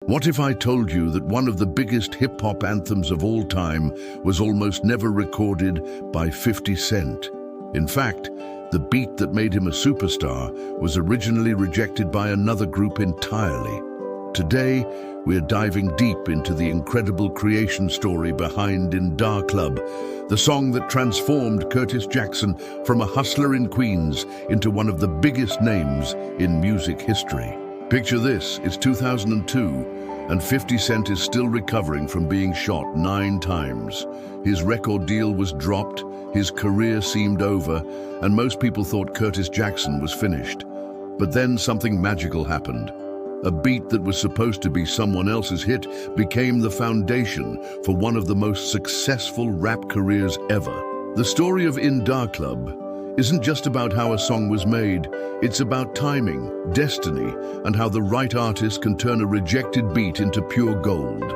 What if I told you that one of the biggest hip-hop anthems of all time was almost never recorded by 50 Cent? In fact, the beat that made him a superstar was originally rejected by another group entirely. Today, we're diving deep into the incredible creation story behind In Da Club, the song that transformed Curtis Jackson from a hustler in Queens into one of the biggest names in music history. Picture this, it's 2002, and 50 Cent is still recovering from being shot 9 times. His record deal was dropped, his career seemed over, and most people thought Curtis Jackson was finished. But then something magical happened. A beat that was supposed to be someone else's hit became the foundation for one of the most successful rap careers ever. The story of In Da Club isn't just about how a song was made, it's about timing, destiny, and how the right artist can turn a rejected beat into pure gold.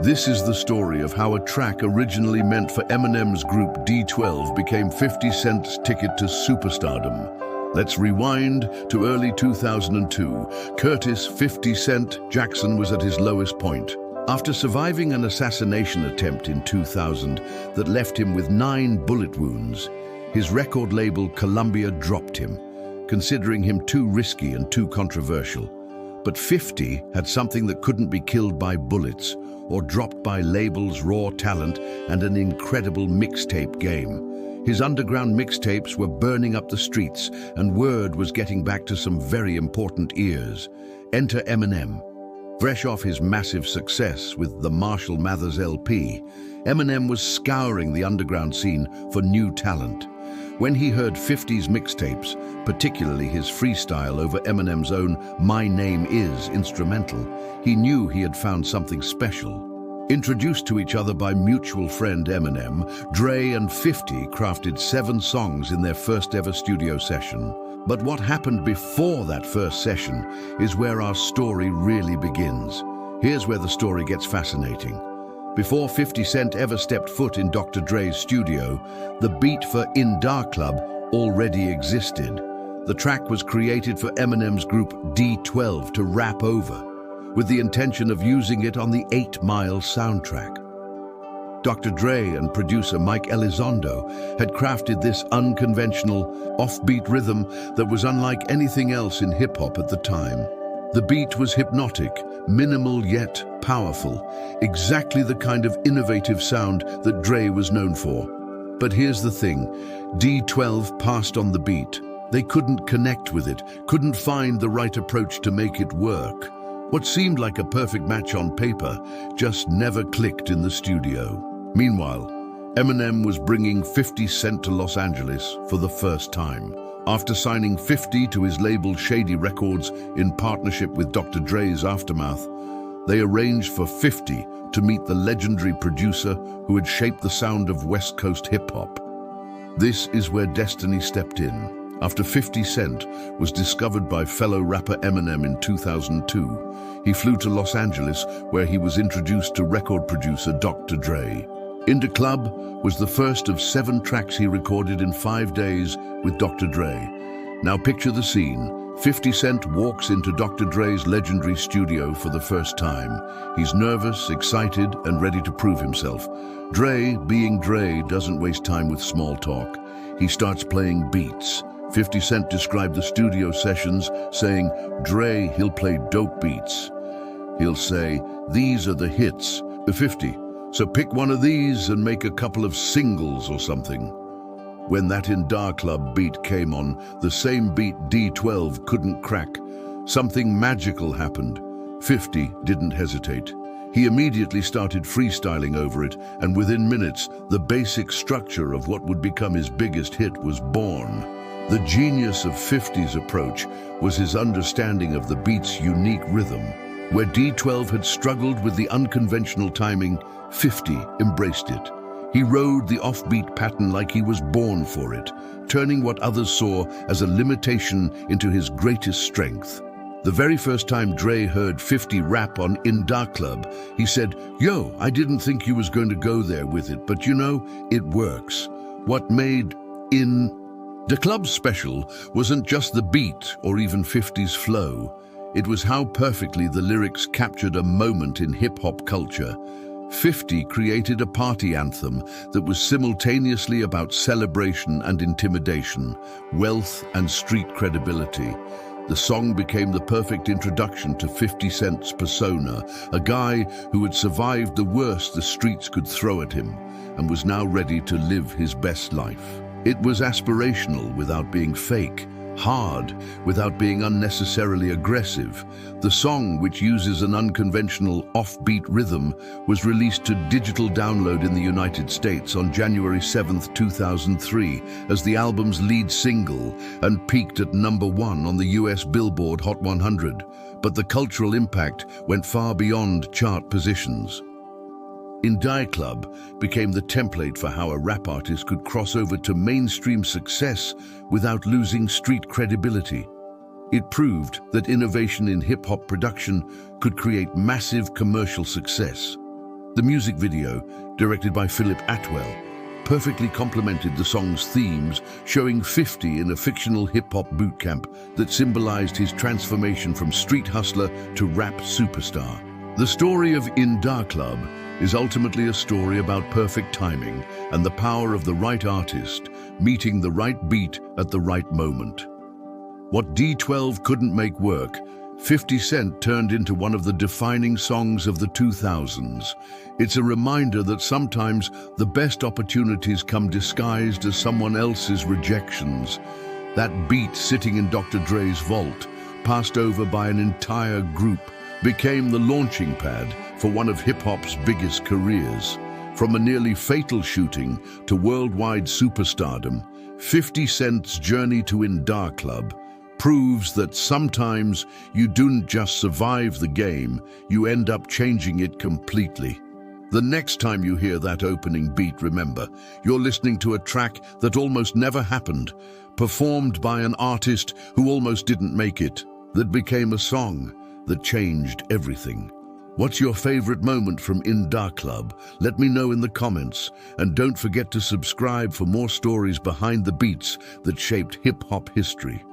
This is the story of how a track originally meant for Eminem's group D12 became 50 Cent's ticket to superstardom. Let's rewind to early 2002. Curtis 50 Cent Jackson was at his lowest point. After surviving an assassination attempt in 2000 that left him with 9 bullet wounds, his record label Columbia dropped him, considering him too risky and too controversial. But 50 had something that couldn't be killed by bullets or dropped by labels, raw talent, and an incredible mixtape game. His underground mixtapes were burning up the streets, and word was getting back to some very important ears. Enter Eminem. Fresh off his massive success with the Marshall Mathers LP, Eminem was scouring the underground scene for new talent. When he heard 50's mixtapes, particularly his freestyle over Eminem's own My Name Is instrumental, he knew he had found something special. Introduced to each other by mutual friend Eminem, Dre and 50 crafted 7 songs in their first ever studio session. But what happened before that first session is where our story really begins. Here's where the story gets fascinating. Before 50 Cent ever stepped foot in Dr. Dre's studio, the beat for In Da Club already existed. The track was created for Eminem's group D12 to rap over, with the intention of using it on the 8 Mile soundtrack. Dr. Dre and producer Mike Elizondo had crafted this unconventional, offbeat rhythm that was unlike anything else in hip-hop at the time. The beat was hypnotic, minimal yet powerful, exactly the kind of innovative sound that Dre was known for. But here's the thing, D12 passed on the beat. They couldn't connect with it, couldn't find the right approach to make it work. What seemed like a perfect match on paper just never clicked in the studio. Meanwhile, Eminem was bringing 50 Cent to Los Angeles for the first time. After signing 50 to his label Shady Records in partnership with Dr. Dre's Aftermath, they arranged for 50 to meet the legendary producer who had shaped the sound of West Coast hip-hop. This is where destiny stepped in. After 50 Cent was discovered by fellow rapper Eminem in 2002, he flew to Los Angeles where he was introduced to record producer Dr. Dre. In Da Club was the first of 7 tracks he recorded in 5 days with Dr. Dre. Now picture the scene. 50 Cent walks into Dr. Dre's legendary studio for the first time. He's nervous, excited, and ready to prove himself. Dre, being Dre, doesn't waste time with small talk. He starts playing beats. 50 Cent described the studio sessions, saying, Dre, he'll play dope beats. He'll say, these are the hits. 50, so pick one of these and make a couple of singles or something. When that In Da Club beat came on, the same beat D12 couldn't crack. Something magical happened. 50 didn't hesitate. He immediately started freestyling over it, and within minutes, the basic structure of what would become his biggest hit was born. The genius of 50's approach was his understanding of the beat's unique rhythm. Where D12 had struggled with the unconventional timing, 50 embraced it. He rode the offbeat pattern like he was born for it, turning what others saw as a limitation into his greatest strength. The very first time Dre heard 50 rap on In Da Club, he said, "Yo, I didn't think you was going to go there with it, but you know, it works." What made In Da Club special wasn't just the beat or even 50's flow. It was how perfectly the lyrics captured a moment in hip-hop culture. 50 created a party anthem that was simultaneously about celebration and intimidation, wealth and street credibility. The song became the perfect introduction to 50 Cent's persona, a guy who had survived the worst the streets could throw at him and was now ready to live his best life. It was aspirational without being fake, hard without being unnecessarily aggressive. The song, which uses an unconventional offbeat rhythm, was released to digital download in the United States on January 7, 2003 as the album's lead single and peaked at #1 on the US Billboard Hot 100. But the cultural impact went far beyond chart positions. In Die Club became the template for how a rap artist could cross over to mainstream success without losing street credibility. It proved that innovation in hip-hop production could create massive commercial success. The music video, directed by Philip Atwell, perfectly complemented the song's themes, showing 50 in a fictional hip-hop bootcamp that symbolized his transformation from street hustler to rap superstar. The story of In Da Club is ultimately a story about perfect timing and the power of the right artist meeting the right beat at the right moment. What D12 couldn't make work, 50 Cent turned into one of the defining songs of the 2000s. It's a reminder that sometimes the best opportunities come disguised as someone else's rejections. That beat sitting in Dr. Dre's vault, passed over by an entire group, became the launching pad for one of hip-hop's biggest careers. From a nearly fatal shooting to worldwide superstardom, 50 Cent's journey to In Da Club proves that sometimes you don't just survive the game, you end up changing it completely. The next time you hear that opening beat, remember, you're listening to a track that almost never happened, performed by an artist who almost didn't make it, that became a song that changed everything. What's your favorite moment from In Da Club? Let me know in the comments, and don't forget to subscribe for more stories behind the beats that shaped hip-hop history.